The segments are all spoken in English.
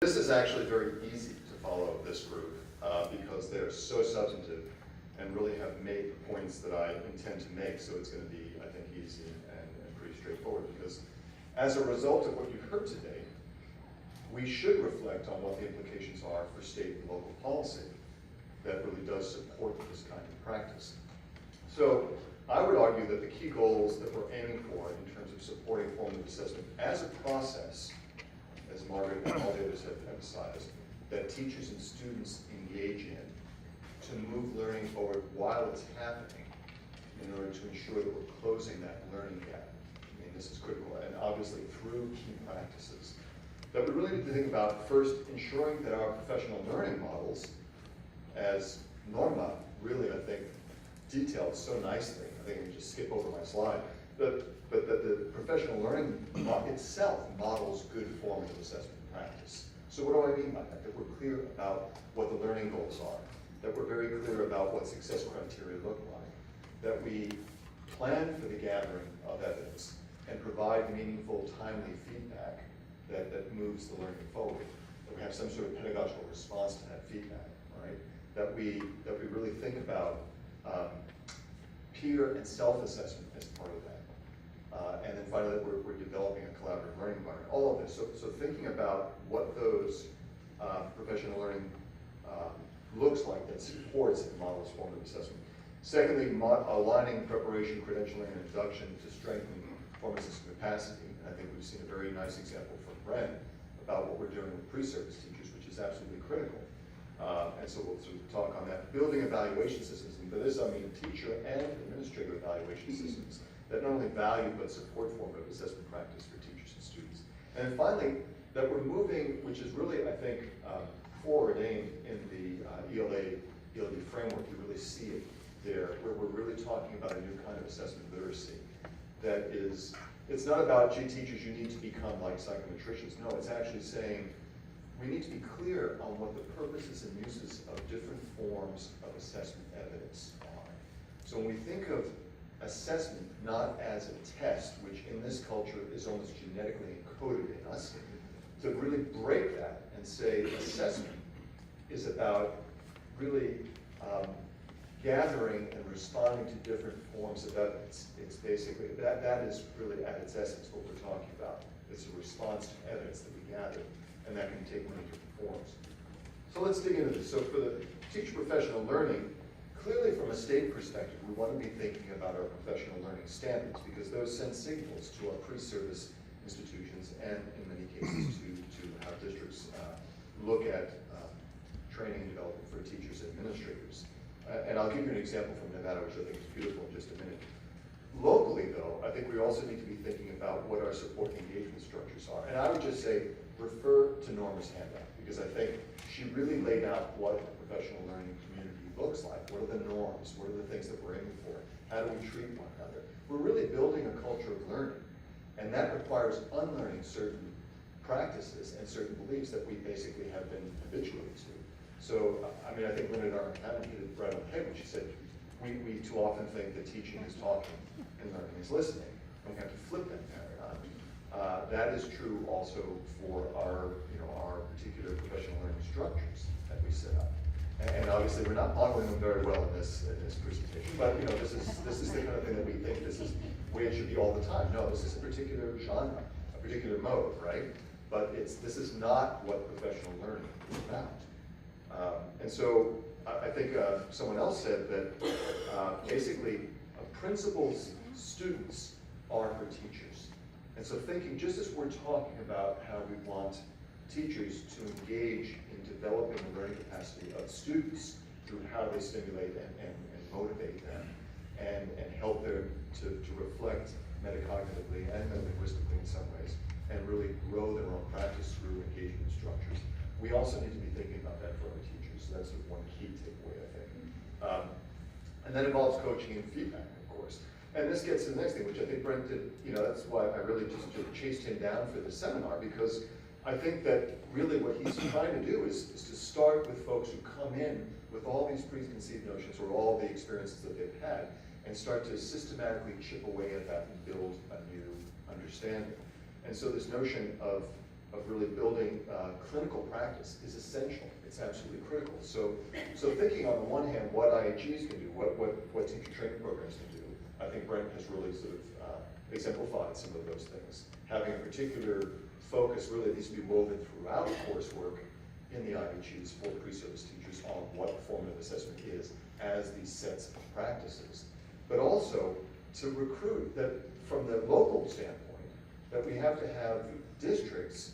This is actually very easy to follow this group because they're so substantive and really have made the points that I intend to make. So it's going to be, I think, easy and pretty straightforward, because as a result of what you've heard today, we should reflect on what the implications are for state and local policy that really does support this kind of practice. So I would argue that the key goals that we're aiming for in terms of supporting formative assessment as a process, as Margaret and all the others have emphasized, that teachers and students engage in to move learning forward while it's happening in order to ensure that we're closing that learning gap. I mean, this is critical, and obviously through key practices. That we really need to think about, first, ensuring that our professional learning models, as Norma really, I think, detailed so nicely, I think I can just skip over my slide, but that the professional learning itself models good formative assessment practice. So what do I mean by that? That we're clear about what the learning goals are, that we're very clear about what success criteria look like, that we plan for the gathering of evidence and provide meaningful, timely feedback that moves the learning forward, that we have some sort of pedagogical response to that feedback, right? That we really think about peer and self-assessment as part of that. And then finally, that we're developing a collaborative learning environment. All of this. So thinking about what those professional learning looks like that supports and models formative assessment. Secondly, aligning preparation, credentialing, and induction to strengthen formative assessment capacity. And I think we've seen a very nice example from Bren about what we're doing with pre-service teachers, which is absolutely critical. And so we'll sort of talk on that. Building evaluation systems, and by this I mean teacher and administrator evaluation systems that not only value but support formative assessment practice for teachers and students. And then finally, that we're moving, which is really, I think, foreordained in the ELD framework. You really see it there, where we're really talking about a new kind of assessment literacy. That is, it's not about, gee, teachers, you need to become like psychometricians. No, it's actually saying, we need to be clear on what the purposes and uses of different forms of assessment evidence are. So when we think of assessment not as a test, which in this culture is almost genetically encoded in us, to really break that and say assessment is about really gathering and responding to different forms of evidence. It's basically, that is really at its essence what we're talking about. It's a response to evidence that we gather, and that can take many different forms. So let's dig into this. So for the teacher professional learning, clearly from a state perspective, we want to be thinking about our professional learning standards, because those send signals to our pre-service institutions and in many cases to how districts look at training and development for teachers and administrators. And I'll give you an example from Nevada, which I think is beautiful in just a minute. Locally, though, I think we also need to be thinking about what our support engagement structures are. And I would just say, refer to Norma's handout, because I think she really laid out what a professional learning community looks like. What are the norms? What are the things that we're aiming for? How do we treat one another? We're really building a culture of learning, and that requires unlearning certain practices and certain beliefs that we basically have been habituated to. So, I mean, I think Linda Darn hit it right on the head when she said, we too often think that teaching is talking and learning is listening, and we have to flip that paradigm. That is true also for our particular professional learning structures that we set up. And obviously, we're not modeling them very well in this presentation, but this is the kind of thing that we think this is the way it should be all the time. No, this is a particular genre, a particular mode, right? But this is not what professional learning is about. And so I think someone else said that basically principals, students are for teachers. And so thinking, just as we're talking about how we want teachers to engage in developing the learning capacity of students through how they stimulate and motivate them and help them to reflect metacognitively and metalinguistically in some ways and really grow their own practice through engagement structures. We also need to be thinking about that for our teachers. So that's one key takeaway, I think. And that involves coaching and feedback, of course. And this gets to the next thing, which I think Brent did, that's why I really just chased him down for this seminar, because I think that really what he's trying to do is to start with folks who come in with all these preconceived notions or all the experiences that they've had and start to systematically chip away at that and build a new understanding. And so this notion of of really building clinical practice is essential. It's absolutely critical. So thinking on the one hand what IHEs can do, what teacher training programs can do, I think Brent has really sort of exemplified some of those things. Having a particular focus really needs to be woven throughout coursework in the IHEs for pre-service teachers on what formative assessment is as these sets of practices. But also to recruit that from the local standpoint, that we have to have districts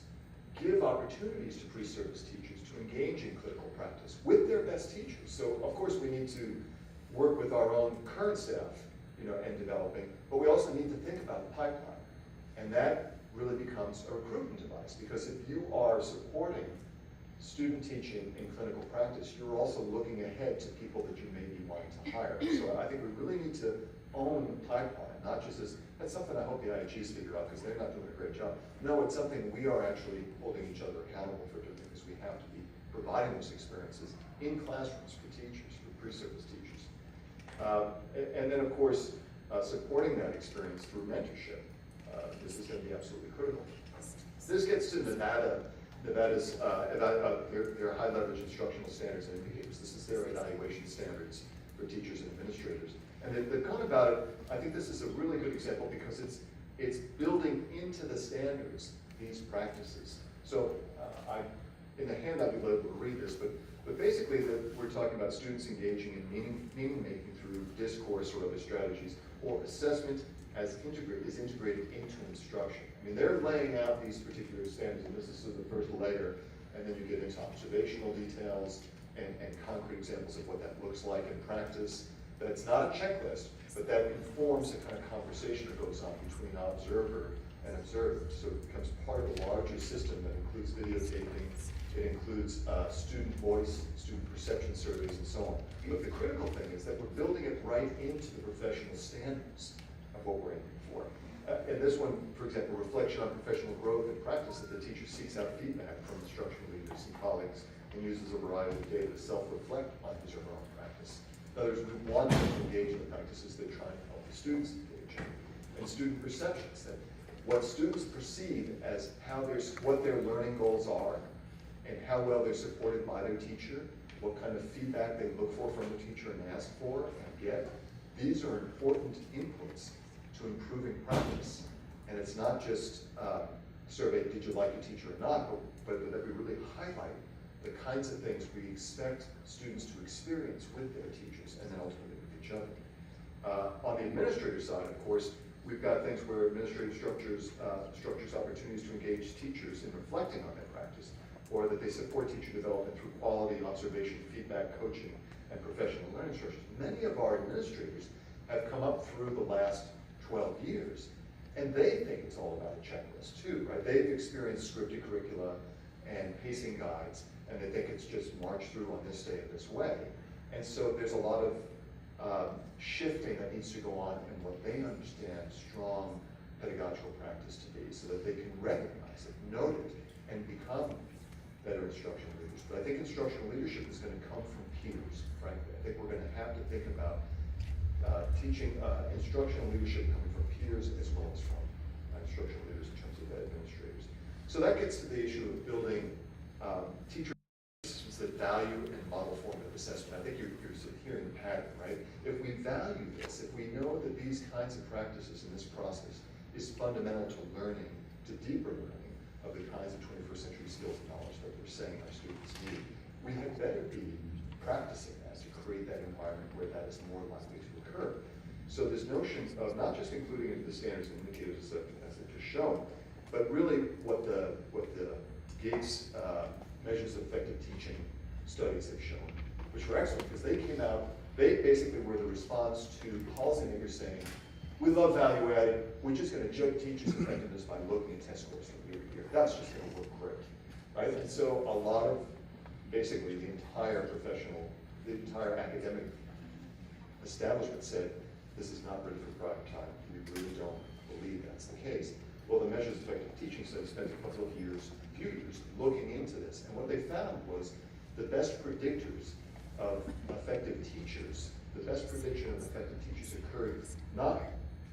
give opportunities to pre-service teachers to engage in clinical practice with their best teachers. So of course we need to work with our own current staff, and developing, but we also need to think about the pipeline. And that really becomes a recruitment device, because if you are supporting student teaching in clinical practice, you're also looking ahead to people that you may be wanting to hire. So I think we really need to own the pipeline, not just as, that's something I hope the IHEs figure out, because they're not doing a great job. No, it's something we are actually holding each other accountable for doing, because we have to be providing those experiences in classrooms for teachers, for pre-service teachers. And then of course, supporting that experience through mentorship. This is going to be absolutely critical. This gets to Nevada's their high leverage instructional standards and indicators. This is their evaluation standards for teachers and administrators. And they've gone about it, I think this is a really good example, because it's building into the standards these practices. So in the handout you'll be able to read this, but basically we're talking about students engaging in meaning making through discourse or other strategies, or assessment is integrated into instruction. I mean, they're laying out these particular standards, and this is sort of the first layer, and then you get into observational details and concrete examples of what that looks like in practice. That it's not a checklist, but that informs the kind of conversation that goes on between observer and observed. So it becomes part of a larger system that includes videotaping, it includes student voice, student perception surveys, and so on. But the critical thing is that we're building it right into the professional standards of what we're aiming for. And this one, for example, reflection on professional growth and practice, that the teacher seeks out feedback from instructional leaders and colleagues and uses a variety of data to self-reflect on his or her own practice. In other words, we want them to engage in the practices that try to help the students engage in. And student perceptions, that what students perceive as what their learning goals are, and how well they're supported by their teacher, what kind of feedback they look for from the teacher and ask for and get. These are important inputs to improving practice. And it's not just survey, did you like your teacher or not, but that we really highlight the kinds of things we expect students to experience with their teachers and then ultimately with each other. On the administrator side, of course, we've got things where administrative structures opportunities to engage teachers in reflecting on their practice, or that they support teacher development through quality, observation, feedback, coaching, and professional learning structures. Many of our administrators have come up through the last 12 years, and they think it's all about a checklist too, right? They've experienced scripted curricula and pacing guides, and they think it's just march through on this day this way. And so there's a lot of shifting that needs to go on in what they understand strong pedagogical practice to be, so that they can recognize it, note it, and become better instructional leaders. But I think instructional leadership is going to come from peers, frankly. I think we're going to have to think about teaching instructional leadership coming from peers as well as from instructional leaders in terms of administrators. So that gets to the issue of building teacher systems that value and model formative assessment. I think you're sort of hearing the pattern, right? If we value this, if we know that these kinds of practices in this process is fundamental to learning, to deeper learning of the kinds of 21st century skills and knowledge that we're saying our students need, we had better be practicing that to create that environment where that is more likely to occur. So this notion of not just including into the standards and indicators as I've just shown, but really what the Gates measures of effective teaching studies have shown, which were excellent because they came out, they basically were the response to policymakers saying, we love value added, we're just going to judge teachers' effectiveness by looking at test scores from year to year. That's just going to work great, right? And so a lot of, basically the entire academic establishment said, this is not ready for prime time. We really don't believe that's the case. Well, the measures of effective teaching study spent a couple of years, few years, looking into this. And what they found was the best predictors of effective teachers, the best prediction of effective teachers occurred not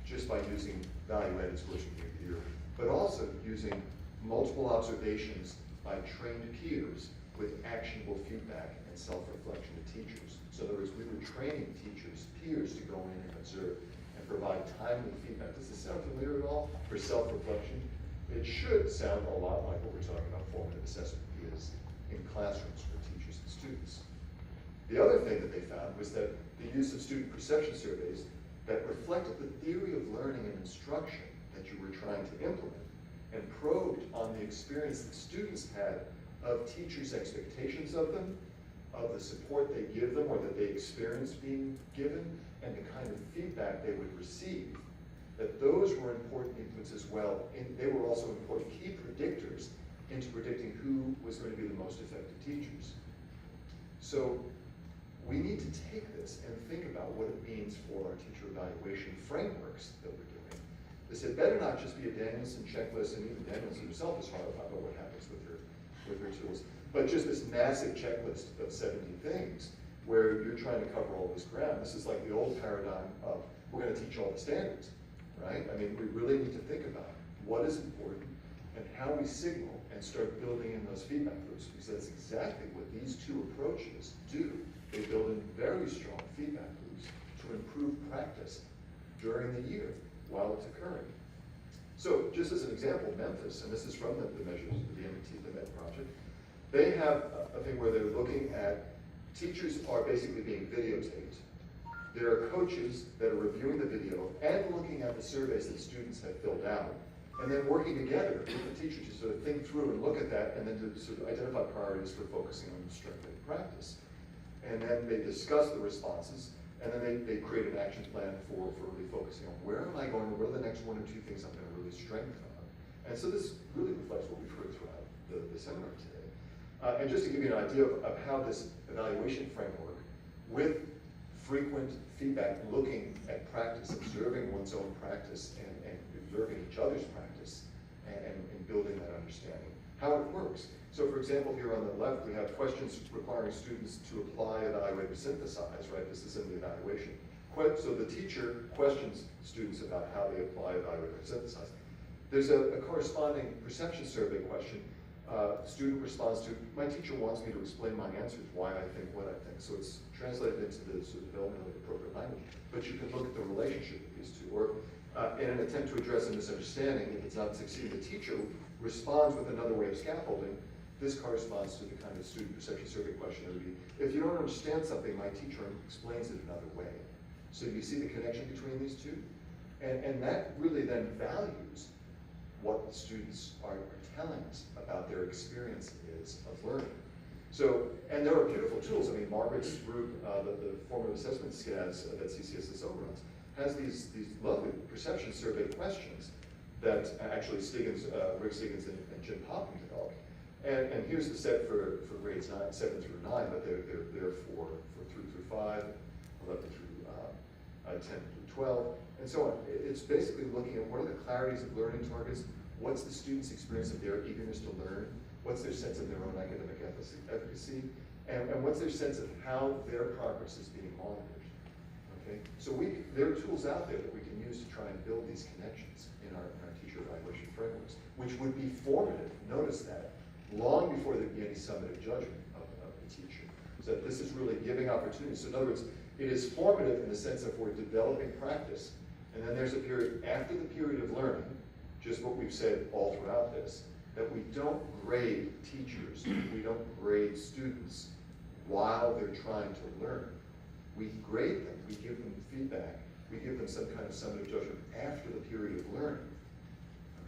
just by using value-added scores from year to year, but also using multiple observations by trained peers with actionable feedback and self-reflection to teachers. So in other words, we were training teachers, peers, to go in and observe and provide timely feedback. Does this sound familiar at all for self-reflection? It should sound a lot like what we're talking about formative assessment is in classrooms for teachers and students. The other thing that they found was that the use of student perception surveys that reflected the theory of learning and instruction that you were trying to implement and probed on the experience that students had of teachers' expectations of them, of the support they give them or that they experience being given, and the kind of feedback they would receive, that those were important inputs as well. And they were also important key predictors into predicting who was going to be the most effective teachers. So we need to take this and think about what it means for our teacher evaluation frameworks that we're doing. This had better not just be a Danielson checklist, and even Danielson herself is horrified about what happens with her tools, but just this massive checklist of 70 things where you're trying to cover all this ground. This is like the old paradigm of we're going to teach all the standards, right? I mean, we really need to think about what is important and how we signal and start building in those feedback loops, because that's exactly what these two approaches do. They build in very strong feedback loops to improve practice during the year while it's occurring. So just as an example, Memphis, and this is from the measures of the MIT, the MET project, they have a thing where they're looking at teachers are basically being videotaped. There are coaches that are reviewing the video and looking at the surveys that students have filled out, and then working together with the teacher to sort of think through and look at that, and then to sort of identify priorities for focusing on strengthening practice. And then they discuss the responses, and then they create an action plan for really focusing on where am I going, what are the next 1 or 2 things I'm going to really strengthen on. And so this really reflects what we've heard throughout the seminar today. And just to give you an idea of how this evaluation framework, with frequent feedback, looking at practice, observing one's own practice, and observing each other's practice, and building that understanding, how it works. So for example, here on the left, we have questions requiring students to apply, evaluate, or synthesize, right? This is in the evaluation. So the teacher questions students about how they apply, evaluate, or synthesize. There's a corresponding perception survey question. Student responds to, my teacher wants me to explain my answers, why I think what I think. So it's translated into the sort of development of appropriate language. But you can look at the relationship of these two. Or in an attempt to address a misunderstanding, if it's not succeeding, the teacher responds with another way of scaffolding. This corresponds to the kind of student perception survey question that would be, if you don't understand something, my teacher explains it another way. So you see the connection between these two? And that really then values what the students are telling us about their experience is of learning. So, and there are beautiful tools. I mean, Margaret's group, the formative assessment SCAS that CCSSO runs, has these lovely perception survey questions that actually Rick Stiggins and Jim Popham developed. And here's the set for grades 7 through 9, but they're for 3 through 5, 11 through 10 through 12, and so on. It's basically looking at what are the clarities of learning targets, what's the student's experience of their eagerness to learn, what's their sense of their own academic efficacy, and what's their sense of how their progress is being monitored. Okay, so there are tools out there that we can use to try and build these connections in our teacher evaluation frameworks, which would be formative. Notice that. Long before there'd be any summative judgment of the teacher. So that this is really giving opportunities. So in other words, it is formative in the sense that we're developing practice, and then there's a period after the period of learning, just what we've said all throughout this, that we don't grade teachers, we don't grade students while they're trying to learn. We grade them, we give them feedback, we give them some kind of summative judgment after the period of learning.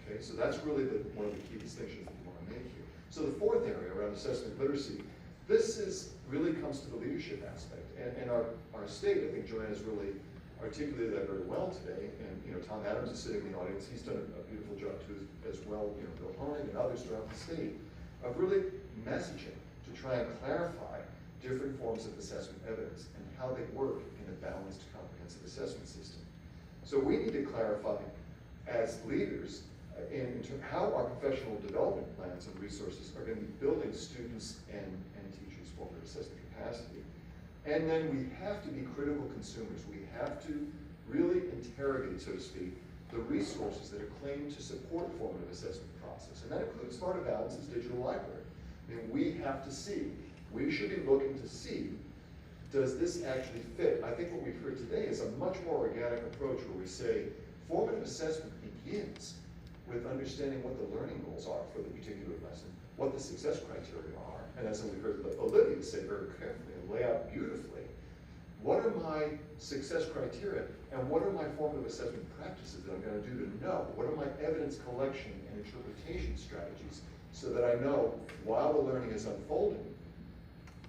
Okay, so that's really one of the key distinctions that we want to make here. So the fourth area around assessment literacy, this really comes to the leadership aspect. And our state, I think Joanna's really articulated that very well today. And Tom Adams is sitting in the audience. He's done a beautiful job too as well, Bill Honig and others throughout the state, of really messaging to try and clarify different forms of assessment evidence and how they work in a balanced, comprehensive assessment system. So we need to clarify as leaders in terms of how our professional development plans and resources are going to be building students and teachers' formative assessment capacity. And then we have to be critical consumers. We have to really interrogate, so to speak, the resources that are claimed to support formative assessment process. And that includes Smart Evaluation's digital library. I mean, we have to see, we should be looking to see, does this actually fit? I think what we've heard today is a much more organic approach where we say formative assessment begins with understanding what the learning goals are for the particular lesson, what the success criteria are, and as we heard Olivia say very carefully and lay out beautifully, what are my success criteria and what are my formative assessment practices that I'm going to do to know? What are my evidence collection and interpretation strategies so that I know while the learning is unfolding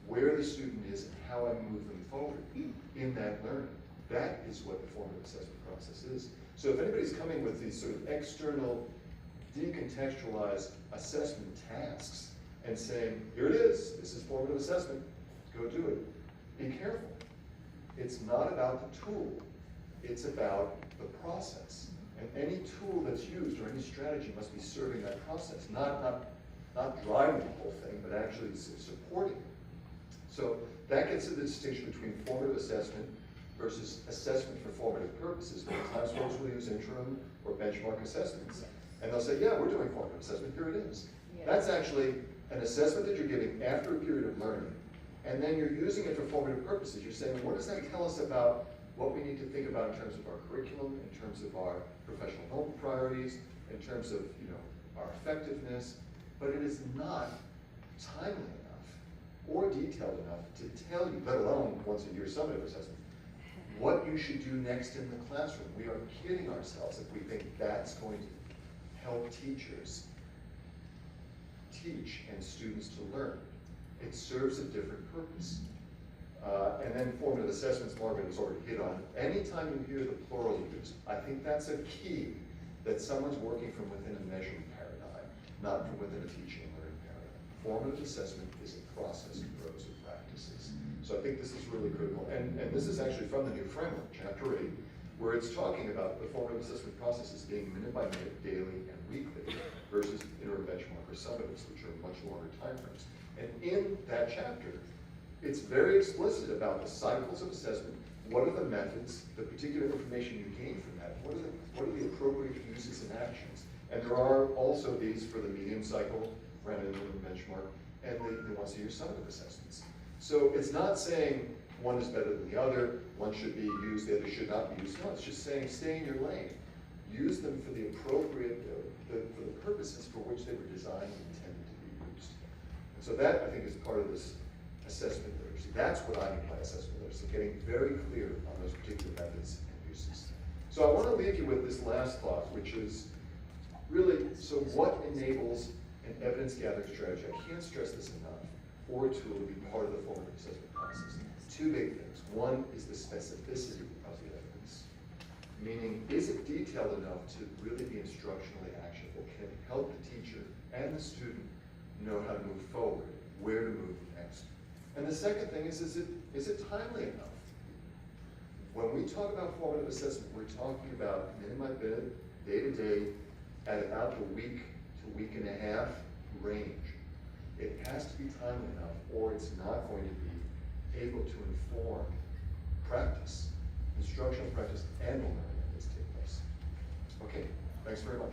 where the student is and how I move them forward in that learning. That is what the formative assessment process is. So if anybody's coming with these sort of external, decontextualized assessment tasks and saying, here it is, this is formative assessment, go do it, be careful. It's not about the tool, it's about the process. And any tool that's used or any strategy must be serving that process, not driving the whole thing, but actually supporting it. So that gets to the distinction between formative assessment versus assessment for formative purposes. Many times folks will use interim or benchmark assessments. And they'll say, yeah, we're doing formative assessment, here it is. Yeah. That's actually an assessment that you're giving after a period of learning. And then you're using it for formative purposes. You're saying, what does that tell us about what we need to think about in terms of our curriculum, in terms of our professional development priorities, in terms of our effectiveness, but it is not timely enough or detailed enough to tell you, let alone once a year summative assessment, what you should do next in the classroom. We are kidding ourselves if we think that's going to help teachers teach and students to learn. It serves a different purpose. And then formative assessments, Marvin has already hit on. Anytime you hear the plural used, I think that's a key that someone's working from within a measurement paradigm, not from within a teaching and learning paradigm. Formative assessment is a process of rows of practices. So I think this is really critical. And this is actually from the new framework, chapter 8, where it's talking about the formative assessment processes being minute by minute, daily, and weekly, versus interim benchmark or summatives, which are much longer time frames. And in that chapter, it's very explicit about the cycles of assessment, what are the methods, the particular information you gain from that, what are the appropriate uses and actions. And there are also these for the medium cycle, random benchmark, and the once a year summative assessments. So it's not saying one is better than the other, one should be used, the other should not be used. No, it's just saying stay in your lane. Use them for the appropriate, for the purposes for which they were designed and intended to be used. And so that, I think, is part of this assessment literacy. That's what I mean by assessment literacy, getting very clear on those particular methods and uses. So I want to leave you with this last thought, which is really, so what enables an evidence gathering strategy? I can't stress this enough, or a tool to be part of the formative assessment process. Two big things. One is the specificity of the evidence, meaning is it detailed enough to really be instructionally actionable? Can it help the teacher and the student know how to move forward, where to move next? And the second thing is it timely enough? When we talk about formative assessment, we're talking about minute by minute, day to day, at about the week to week and a half range. It has to be timely enough, or it's not going to be able to inform practice, instructional practice, and the learning that needs to take place. Okay, thanks very much.